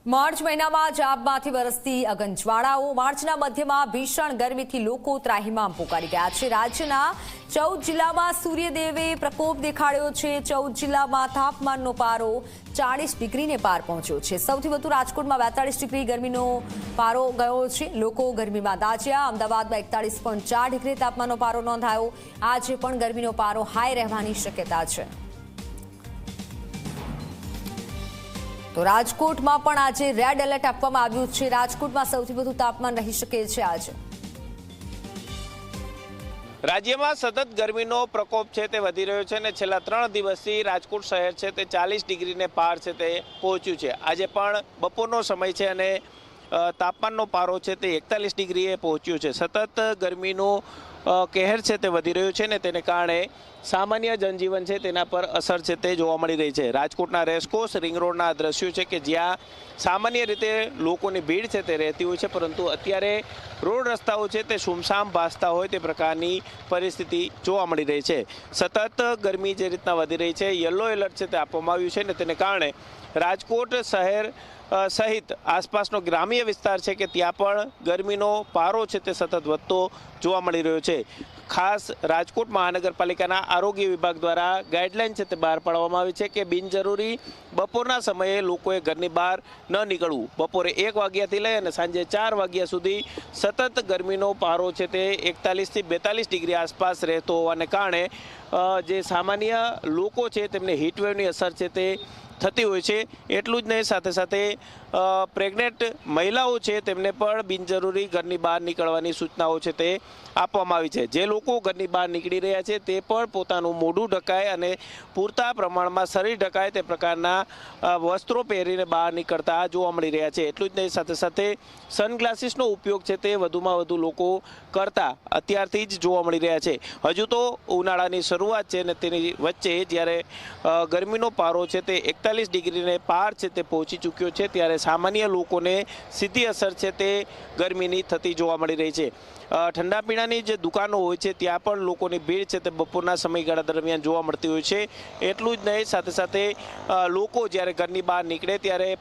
March મહિનામાં જાબમાંથી વરસતી અગનજ્વાળાઓ માર્ચના મધ્યમાં ભીષણ ગરમીથી લોકો ત્રાહિમામ પોકારી ગયા છે। રાજ્યના 14 જિલ્લામાં સૂર્યદેવે પ્રકોપ દેખાડ્યો છે। 14 જિલ્લામાં તાપમાનનો પારો 40 ડિગ્રીને પાર પહોંચ્યો છે। સૌથી વધુ રાજકોટમાં 42 ડિગ્રી ગરમીનો પારો ગયો છે। લોકો ગરમીમાં દાઝ્યા। અમદાવાદમાં 41.4 ડિગ્રી તાપમાનનો પારો નોંધાયો। આજે પણ ગરમીનો પારો હાઈ રહેવાની શક્યતા છે। તો રાજકોટમાં પણ આજે રેડ એલર્ટ આપવામાં આવ્યું છે। રાજકોટમાં સૌથી વધુ તાપમાન રહી શકે છે આજે। રાજ્યમાં સતત ગરમીનો પ્રકોપ છે તે વધી રહ્યો છે અને છેલ્લા 3 દિવસથી રાજકોટ શહેર છે તે 40 ડિગ્રીને પાર છે તે પહોંચ્યું છે। આજે પણ બપોરનો સમય છે અને તાપમાનનો પારો છે તે 41 ડિગ્રીએ પહોંચ્યો છે। સતત ગરમીનો કહેર છે તે વધી રહ્યો છે ને તેને કારણે સામાન્ય જનજીવન છે તેના પર અસર છે તે જોવા મળી રહી છે। રાજકોટના રેસકોર્સ રિંગ રોડના દ્રશ્યો છે કે જ્યાં સામાન્ય રીતે લોકોની ભીડ છે તે રહેતી હોય છે, પરંતુ અત્યારે રોડ રસ્તાઓ છે તે સુમસામ ભાસતા હોય તે પ્રકારની પરિસ્થિતિ જોવા મળી રહી છે। સતત ગરમી જે રીતના વધી રહી છે, યલો એલર્ટ છે તે આપવામાં આવ્યું છે ને તેને કારણે રાજકોટ શહેર સહિત આસપાસનો ગ્રામ્ય વિસ્તાર છે કે ત્યાં પણ ગરમીનો પારો છે તે સતત વધતો જોવા મળી રહ્યો છે। ખાસ રાજકોટ મહાનગરપાલિકાના આરોગ્ય વિભાગ દ્વારા ગાઈડલાઈન છે તે બહાર પાડવામાં આવી છે કે બિનજરૂરી બપોરના સમયે લોકોએ ઘરની બહાર ન નીકળવું। બપોરે 1 વાગ્યાથી લઈ અને સાંજે 4 વાગ્યા સુધી સતત ગરમીનો પારો છે તે 41 થી 42 ડિગ્રી આસપાસ રહેતો હોવાને કારણે જે સામાન્ય લોકો છે તેમને હીટવેવની અસર છે તે થતી હોય છે। એટલું જ નહીં, સાથે સાથે પ્રેગ્નેન્ટ મહિલાઓ છે તેમને પણ બિનજરૂરી ઘરની બહાર નીકળવાની સૂચનાઓ છે તે આપવામાં આવી છે। જે લોકો ઘરની બહાર નીકળી રહ્યા છે તે પણ પોતાનું મોઢું ઢકાય અને પૂરતા પ્રમાણમાં શરીર ઢકાય તે પ્રકારના વસ્ત્રો પહેરીને બહાર નીકળતા જોવા મળી રહ્યા છે। એટલું જ નહીં, સાથે સાથે સનગ્લાસીસનો ઉપયોગ છે તે વધુમાં વધુ લોકો કરતા અત્યારથી જ જોવા મળી રહ્યા છે। હજુ તો ઉનાળાની શરૂઆત છે અને તેની વચ્ચે જ્યારે ગરમીનો પારો છે તે 41 ડિગ્રીને પાર છે તે પહોંચી ચૂક્યો છે, ત્યારે સામાન્ય લોકોને સીધી અસર છે તે ગરમીની થતી જોવા મળી રહી છે। ઠંડા પીણાની જે દુકાનો હોય છે ત્યાં પણ લોકોની ભીડ છે તે બપોરના સમયગાળા દરમિયાન જોવા મળતી હોય છે। એટલું જ નહીં, સાથે સાથે લોકો જ્યારે ઘરની બહાર નીકળે ત્યારે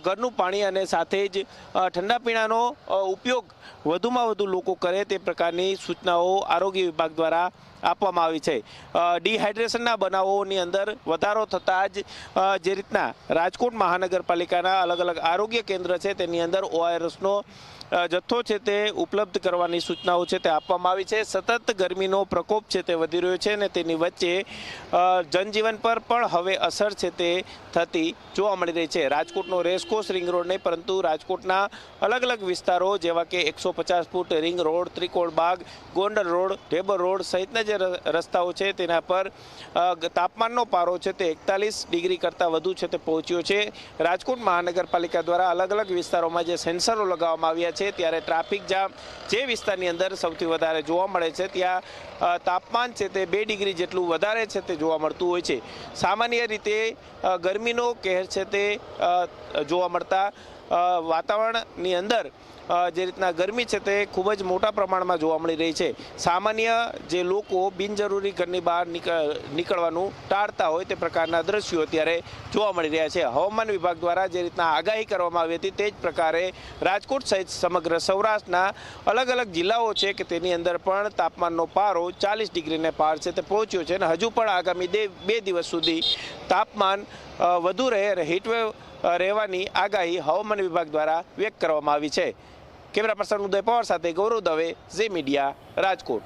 ઘરનું પાણી અને સાથે જ ઠંડા પીણાનો ઉપયોગ વધુમાં વધુ લોકો કરે તે પ્રકારની સૂચનાઓ આરોગ્ય વિભાગ દ્વારા આપવામાં આવી છે। ડિહાઇડ્રેશનના બનાવોની અંદર વધારો થતાં જ જે રીતના રાજકોટ મહાનગરપાલિકાના અલગ અલગ આરોગ્ય કેન્દ્ર છે તેની અંદર ORSનો જથ્થો છે તે ઉપલબ્ધ કરવાની સૂચનાઓ છે તે આપવામાં આવી છે। સતત ગરમીનો પ્રકોપ છે તે વધી રહ્યો છે અને તેની વચ્ચે જનજીવન પર પણ હવે અસર છે તે થતી જોવા મળી રહી છે। રાજકોટનો રેસકોર્સ રિંગ રોડ નહીં, પરંતુ રાજકોટના અલગ અલગ વિસ્તારો જેવા કે 150 ફૂટ રિંગ રોડ, ત્રિકોણ બાગ, ગોંડલ રોડ, ઢેબર રોડ સહિતના જે રસ્તાઓ છે તેના પર તાપમાનનો પારો છે તે 41 ડિગ્રી કરતાં વધુ છે તે પહોંચ્યો છે। રાજકોટ મહાનગરપાલિકા દ્વારા અલગ અલગ વિસ્તારોમાં જે સેન્સરો લગાવવામાં આવ્યા છે ત્યારે ટ્રાફિક જામ જે વિસ્તારની અંદર સૌથી વધારે જોવા મળે છે ત્યાં તાપમાન છે તે 2 ડિગ્રી જેટલું વધારે છે તે જોવા મળતું હોય છે। સામાન્ય રીતે ગરમીનો કહેર છે તે જોવા મળતા વાતાવરણની અંદર જે રીતના ગરમી છે તે ખૂબ જ મોટા પ્રમાણમાં જોવા મળી રહી છે। સામાન્ય જે લોકો બિનજરૂરી ઘરની બહાર નીકળવાનું ટાળતા હોય તે પ્રકારના દ્રશ્યો અત્યારે જોવા મળી રહ્યા છે। હવામાન વિભાગ દ્વારા જે રીતના આગાહી કરવામાં આવી હતી તે જ પ્રકારે રાજકોટ સહિત સમગ્ર સૌરાષ્ટ્રના અલગ અલગ જિલ્લાઓ છે કે તેની અંદર પણ તાપમાનનો પારો 40 ડિગ્રીને પાર છે તે પહોંચ્યો છે અને હજુ પણ આગામી 2 દિવસ સુધી તાપમાન વધુ રહે અને હીટવેવ રહેવાની આગાહી હવામાન વિભાગ દ્વારા વ્યક્ત કરવામાં આવી છે। કેમેરા પર્સન ઉદય પવાર સાથે ગૌરવ દવે, ઝી મીડિયા, રાજકોટ।